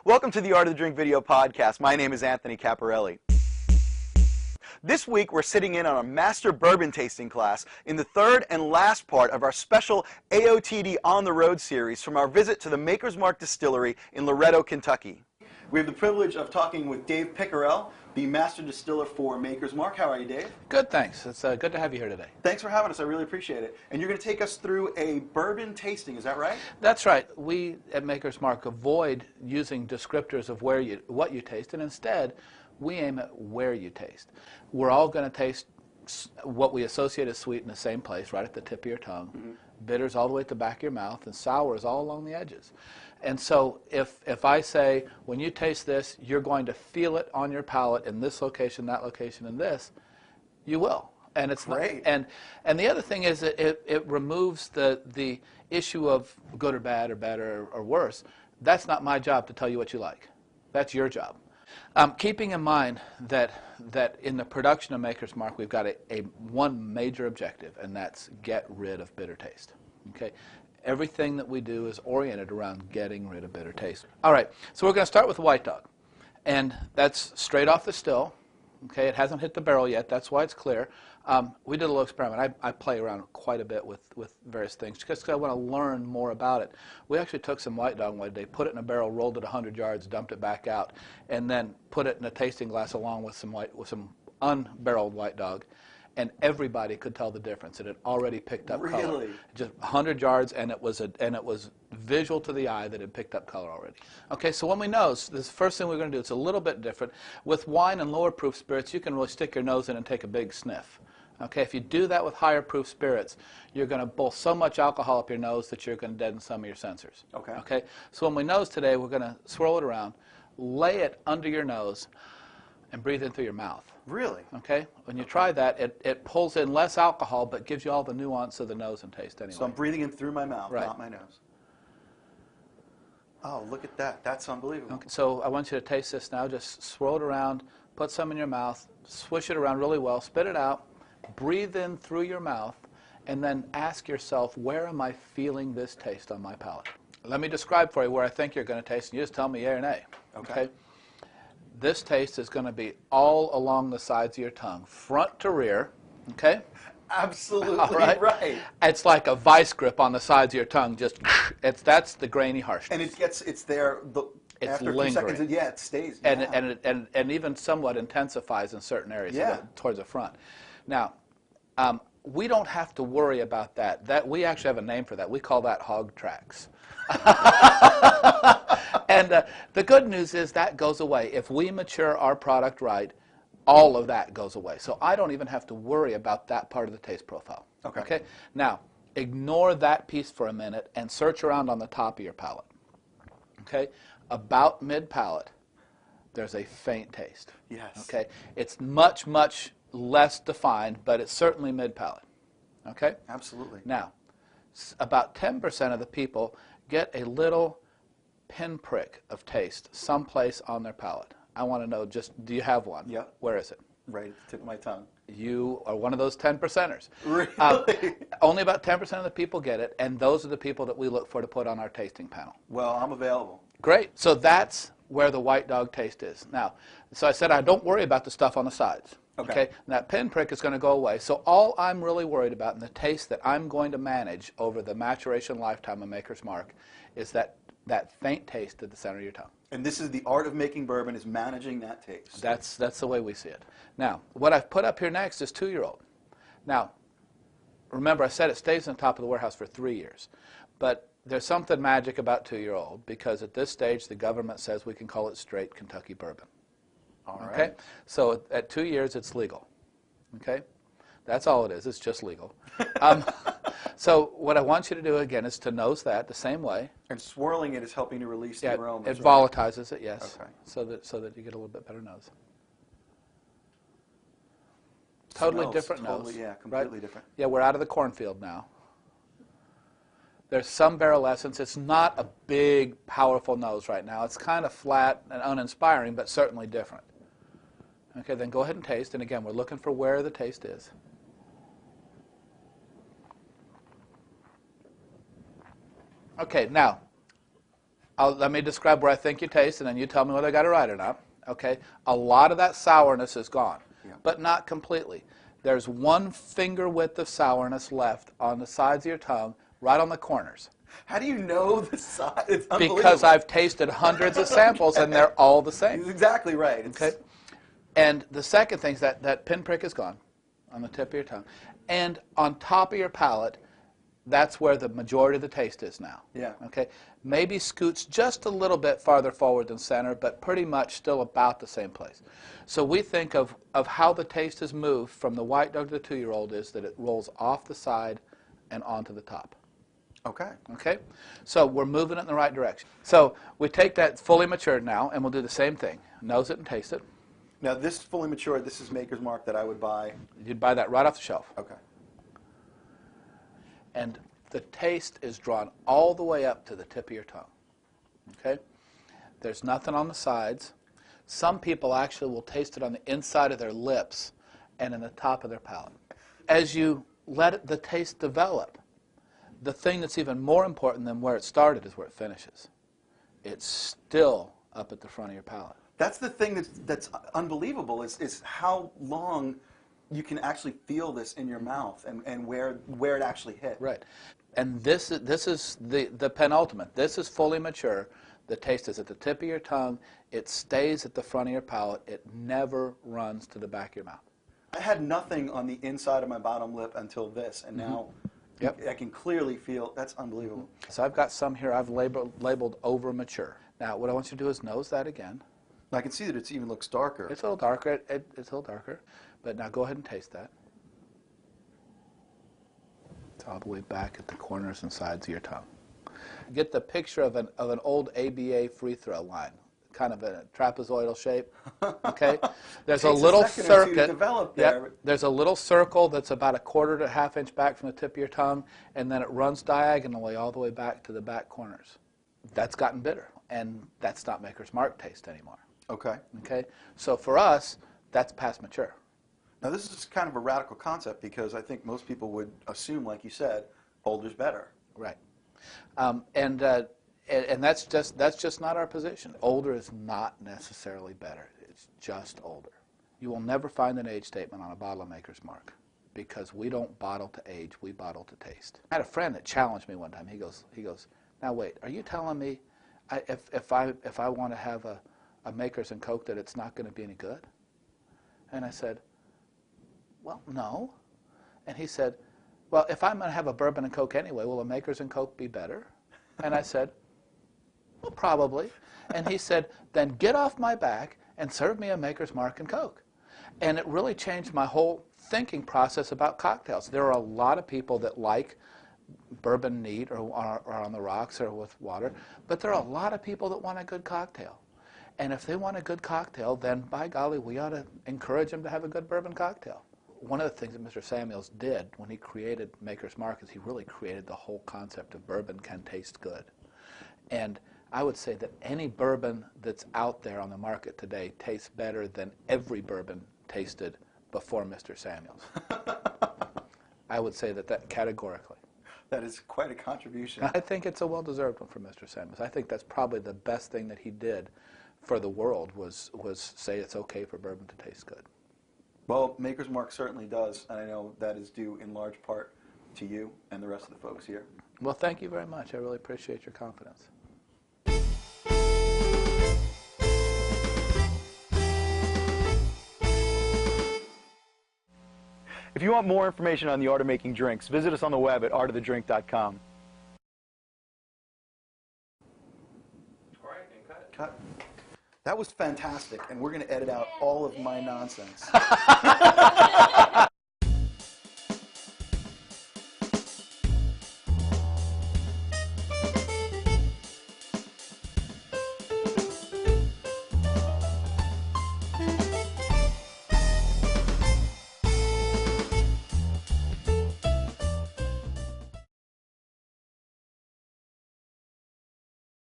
Welcome to the Art of the Drink video podcast. My name is Anthony Caparelli. This week we're sitting in on a master bourbon tasting class in the third and last part of our special AOTD On the Road series from our visit to the Maker's Mark Distillery in Loretto, Kentucky. We have the privilege of talking with Dave Pickerell, the master distiller for Maker's Mark. How are you, Dave? Good, thanks. It's good to have you here today. Thanks for having us. I really appreciate it. And you're going to take us through a bourbon tasting, is that right? That's right. We at Maker's Mark avoid using descriptors of what you taste, and instead we aim at where you taste. We're all going to taste what we associate as sweet in the same place, right at the tip of your tongue. Mm-hmm. Bitters all the way at the back of your mouth, and sours all along the edges. And so if I say, when you taste this, you're going to feel it on your palate in this location, that location, and this, you will. And it's great. And the other thing is that it removes the issue of good or bad or better or worse. That's not my job to tell you what you like. That's your job. Keeping in mind that in the production of Maker's Mark, we've got one major objective, and that's get rid of bitter taste. Okay? Everything that we do is oriented around getting rid of bitter taste. All right, so we're going to start with White Dog, and that's straight off the still. Okay, it hasn't hit the barrel yet. That's why it's clear. We did a little experiment. I play around quite a bit with various things because I want to learn more about it. We actually took some White Dog one day, put it in a barrel, rolled it 100 yards, dumped it back out, and then put it in a tasting glass along with some unbarreled White Dog. And everybody could tell the difference. It had already picked up color. Really? Just 100 yards, and it was visual to the eye that it picked up color already. Okay, so when we nose, the first thing we're going to do, it's a little bit different. With wine and lower proof spirits, you can really stick your nose in and take a big sniff. Okay, if you do that with higher proof spirits, you're going to boil so much alcohol up your nose that you're going to deaden some of your sensors. Okay. Okay, so when we nose today, we're going to swirl it around, lay it under your nose, and breathe in through your mouth. Really? Okay? When you try that, it pulls in less alcohol, but gives you all the nuance of the nose and taste anyway. So I'm breathing in through my mouth, right. Not my nose. Oh, look at that. That's unbelievable. Okay. So I want you to taste this now. Just swirl it around, put some in your mouth, swish it around really well, spit it out, breathe in through your mouth, and then ask yourself, where am I feeling this taste on my palate? Let me describe for you where I think you're going to taste, and you just tell me yay or nay. Okay? This taste is going to be all along the sides of your tongue, front to rear, okay? Absolutely right. It's like a vice grip on the sides of your tongue. That's the grainy harshness. And it's there after a few seconds. Yeah, it stays. And and even somewhat intensifies in certain areas towards the front. Now, we don't have to worry about that. That we actually have a name for that. We call that hog tracks. And the good news is that goes away. If we mature our product right, all of that goes away. So I don't even have to worry about that part of the taste profile. Okay? Now, ignore that piece for a minute and search around on the top of your palate. Okay? About mid-palate, there's a faint taste. Yes. Okay? It's much, much less defined, but it's certainly mid-palate. Okay? Absolutely. Now, about 10% of the people get a little pinprick of taste someplace on their palate. I want to know, do you have one? Yeah. Where is it? Right at the tip of my tongue. You are one of those 10%ers. Really? Only about 10% of the people get it, and those are the people that we look for to put on our tasting panel. Well, I'm available. Great. So that's where the White Dog taste is. Now, so I said I don't worry about the stuff on the sides. Okay. And that pinprick is going to go away. So all I'm really worried about in the taste that I'm going to manage over the maturation lifetime of Maker's Mark is that faint taste at the center of your tongue. And this is the art of making bourbon, is managing that taste. That's the way we see it. Now, what I've put up here next is 2-year-old. Now, remember I said it stays on top of the warehouse for 3 years. But there's something magic about 2-year-old because at this stage the government says we can call it straight Kentucky bourbon. All right. Okay? So at 2 years it's legal. Okay? That's all it is. It's just legal. So what I want you to do again is to nose that the same way. And swirling it is helping to release the aromas. It volatilizes it, yes. Okay. So that you get a little bit better nose. Totally different nose. Yeah, completely right? different. Yeah, we're out of the cornfield now. There's some barrel essence. It's not a big, powerful nose right now. It's kind of flat and uninspiring, but certainly different. Okay, then go ahead and taste. And again, we're looking for where the taste is. Okay, now, Let me describe where I think you taste, and then you tell me whether I got it right or not. Okay? A lot of that sourness is gone, but not completely. There's 1 finger width of sourness left on the sides of your tongue, right on the corners. How do you know the size? It's unbelievable. Because I've tasted hundreds of samples, and they're all the same. He's exactly right. Okay? And the second thing is that pinprick is gone on the tip of your tongue. And on top of your palate, that's where the majority of the taste is now. Yeah. Okay? Maybe scoots just a little bit farther forward than center, but pretty much still about the same place. So we think of how the taste has moved from the white dog to the 2-year-old is that it rolls off the side and onto the top. Okay. Okay? So we're moving it in the right direction. So we take that fully matured now, and we'll do the same thing. Nose it and taste it. Now this fully matured, this is Maker's Mark that I would buy. You'd buy that right off the shelf. Okay. And the taste is drawn all the way up to the tip of your tongue. Okay? There's nothing on the sides. Some people actually will taste it on the inside of their lips and in the top of their palate. As you let the taste develop, the thing that's even more important than where it started is where it finishes. It's still up at the front of your palate. That's the thing that's unbelievable is how long you can actually feel this in your mouth and where it actually hit. Right. And this is the penultimate. This is fully mature. The taste is at the tip of your tongue. It stays at the front of your palate. It never runs to the back of your mouth. I had nothing on the inside of my bottom lip until this, and now I can clearly feel. That's unbelievable. So I've got some here I've labeled over mature. Now what I want you to do is nose that again. I can see that it even looks darker. It's a little darker. It's a little darker. But now go ahead and taste that. It's all the way back at the corners and sides of your tongue. Get the picture of an old ABA free throw line, kind of a trapezoidal shape. Okay, there's a little circuit. There's a little circle that's about 1/4 to 1/2 inch back from the tip of your tongue, and then it runs diagonally all the way back to the back corners. That's gotten bitter, and that's not Maker's Mark taste anymore. Okay. Okay, so for us, that's past mature. Now this is kind of a radical concept because I think most people would assume, like you said, older's better. Right. And that's just not our position. Older is not necessarily better. It's just older. You will never find an age statement on a bottle of Maker's Mark because we don't bottle to age, we bottle to taste. I had a friend that challenged me one time. He goes, now wait, are you telling me if I want to have a Maker's and Coke that it's not going to be any good? And I said, well, no. And he said, well, if I'm going to have a bourbon and Coke anyway, will a Maker's and Coke be better? And I said, well, probably. And he said, then get off my back and serve me a Maker's Mark and Coke. And it really changed my whole thinking process about cocktails. There are a lot of people that like bourbon neat or on the rocks or with water, but there are a lot of people that want a good cocktail. And if they want a good cocktail, then by golly, we ought to encourage them to have a good bourbon cocktail. One of the things that Mr. Samuels did when he created Maker's Mark is he really created the whole concept of bourbon can taste good. And I would say that any bourbon that's out there on the market today tastes better than every bourbon tasted before Mr. Samuels. I would say that categorically. That is quite a contribution. I think it's a well-deserved one for Mr. Samuels. I think that's probably the best thing that he did for the world was say it's okay for bourbon to taste good. Well, Maker's Mark certainly does, and I know that is due in large part to you and the rest of the folks here. Well, thank you very much. I really appreciate your confidence. If you want more information on the art of making drinks, visit us on the web at artofthedrink.com. All right, and Cut. That was fantastic, and we're going to edit out all of my nonsense.